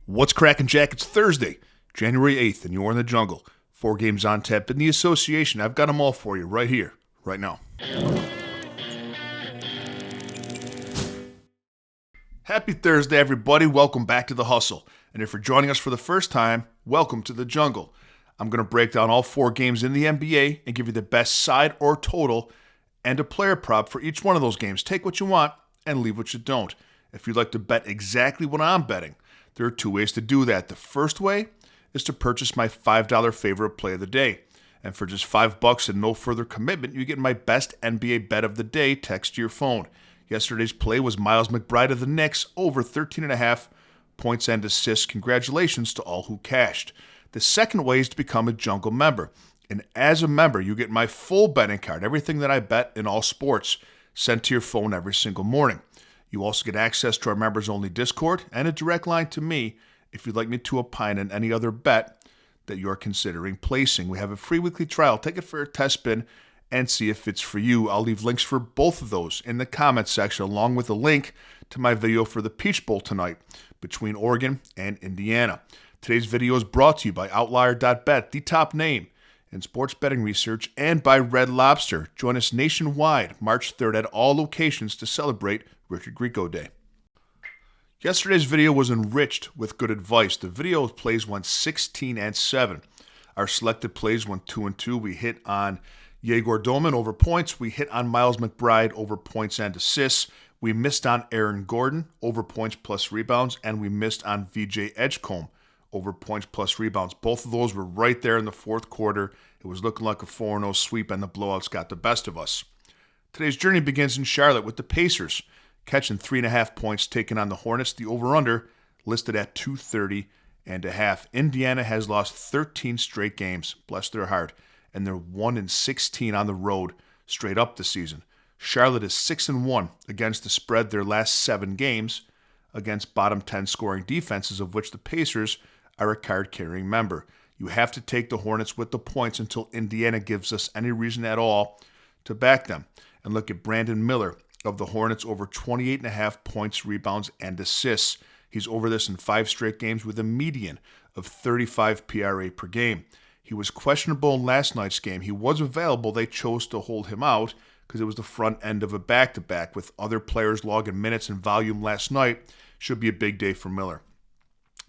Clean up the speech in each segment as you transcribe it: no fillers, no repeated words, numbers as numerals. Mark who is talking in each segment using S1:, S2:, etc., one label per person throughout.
S1: What's cracking, Jack? It's Thursday, January 8th, and you're in the jungle. 4 games on tap in the association. I've got them all for you right here, right now. Happy Thursday, everybody. Welcome back to The Hustle. And if you're joining us for the first time, welcome to the jungle. I'm going to break down all 4 games in the NBA and give you the best side or total and a player prop for each one of those games. Take what you want and leave what you don't. If you'd like to bet exactly what I'm betting, there are 2 ways to do that. The first way is to purchase my $5 favorite play of the day. And for just $5 and no further commitment, you get my best NBA bet of the day text to your phone. Yesterday's play was Miles McBride of the Knicks over 13.5 points and assists. Congratulations to all who cashed. The second way is to become a Jungle member. And as a member, you get my full betting card, everything that I bet in all sports, sent to your phone every single morning. You also get access to our members-only Discord and a direct line to me if you'd like me to opine on any other bet that you're considering placing. We have a free weekly trial. Take it for a test spin and see if it's for you. I'll leave links for both of those in the comments section, along with a link to my video for the Peach Bowl tonight between Oregon and Indiana. Today's video is brought to you by Outlier.bet, the top name in sports betting research, and by Red Lobster. Join us nationwide March 3rd at all locations to celebrate Richard Grieco Day. Yesterday's video was enriched with good advice. The video plays went 16-7. Our selected plays went 2-2. We hit on Yegor Doman over points. We hit on Miles McBride over points and assists. We missed on Aaron Gordon over points plus rebounds, and we missed on VJ Edgecombe over points plus rebounds. Both of those were right there in the fourth quarter. It was looking like a 4-0 sweep, and the blowouts got the best of us. Today's journey begins in Charlotte with the Pacers catching 3.5 points, taking on the Hornets. The over-under listed at 230.5. Indiana has lost 13 straight games, bless their heart, and they're 1-16 on the road straight up this season. Charlotte is 6-1 against the spread their last 7 games against bottom 10 scoring defenses, of which the Pacers are a card-carrying member. You have to take the Hornets with the points until Indiana gives us any reason at all to back them. And look at Brandon Miller of the Hornets over 28.5 points, rebounds, and assists. He's over this in 5 straight games with a median of 35 PRA per game. He was questionable in last night's game. He was available. They chose to hold him out because it was the front end of a back-to-back. With other players logging minutes and volume last night, should be a big day for Miller.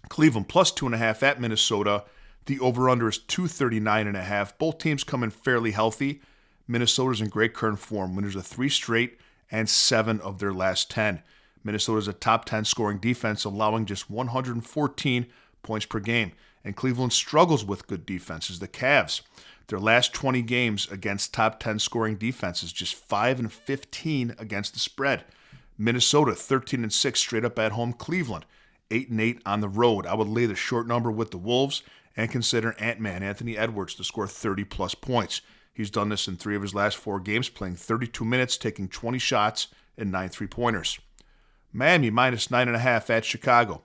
S1: Cleveland plus 2.5 at Minnesota. The over-under is 239.5. Both teams come in fairly healthy. Minnesota's in great current form. Winners of 3 straight and 7 of their last 10. Minnesota's a top 10 scoring defense, allowing just 114 points per game. And Cleveland struggles with good defenses. The Cavs, their last 20 games against top 10 scoring defenses, just 5-15 against the spread. Minnesota, 13-6 straight up at home. Cleveland, 8-8 on the road. I would lay the short number with the Wolves and consider Ant-Man Anthony Edwards to score 30-plus points. He's done this in 3 of his last 4 games, playing 32 minutes, taking 20 shots, and 9 3-pointers. Miami minus 9.5 at Chicago.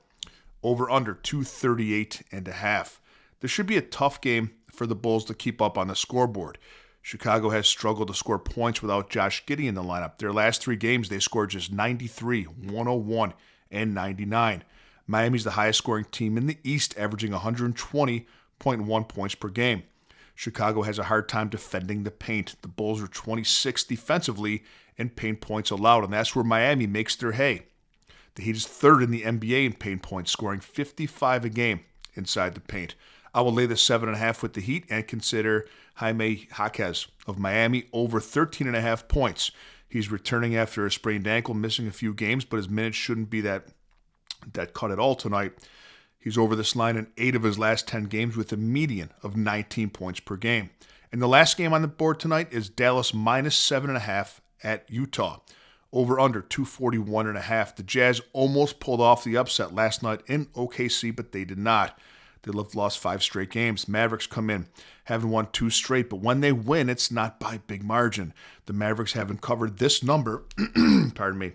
S1: Over under 238.5. This should be a tough game for the Bulls to keep up on the scoreboard. Chicago has struggled to score points without Josh Giddey in the lineup. Their last 3 games, they scored just 93, 101, and 99. Miami's the highest scoring team in the East, averaging 120.1 points per game. Chicago has a hard time defending the paint. The Bulls are 26th defensively in paint points allowed, and that's where Miami makes their hay. The Heat is 3rd in the NBA in paint points, scoring 55 a game inside the paint. I will lay the 7.5 with the Heat and consider Jaime Jaquez of Miami over 13.5 points. He's returning after a sprained ankle, missing a few games, but his minutes shouldn't be that cut at all tonight. He's over this line in 8 of his last 10 games with a median of 19 points per game. And the last game on the board tonight is Dallas minus 7.5 at Utah. Over under 241.5. The Jazz almost pulled off the upset last night in OKC, but they did not. They've lost 5 straight games. Mavericks come in, haven't won 2 straight, but when they win, it's not by big margin. The Mavericks haven't covered this number, pardon me,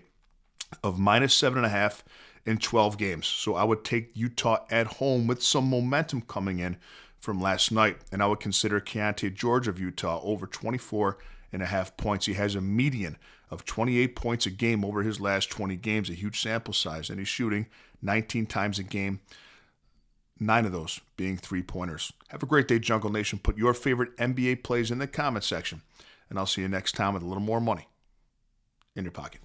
S1: of minus 7.5 in 12 games. So I would take Utah at home with some momentum coming in from last night. And I would consider Keontae George of Utah over 24.5 points. He has a median of 28 points a game over his last 20 games, a huge sample size. And he's shooting 19 times a game 9 of those being three-pointers. Have a great day, Jungle Nation. Put your favorite NBA plays in the comment section, and I'll see you next time with a little more money in your pocket.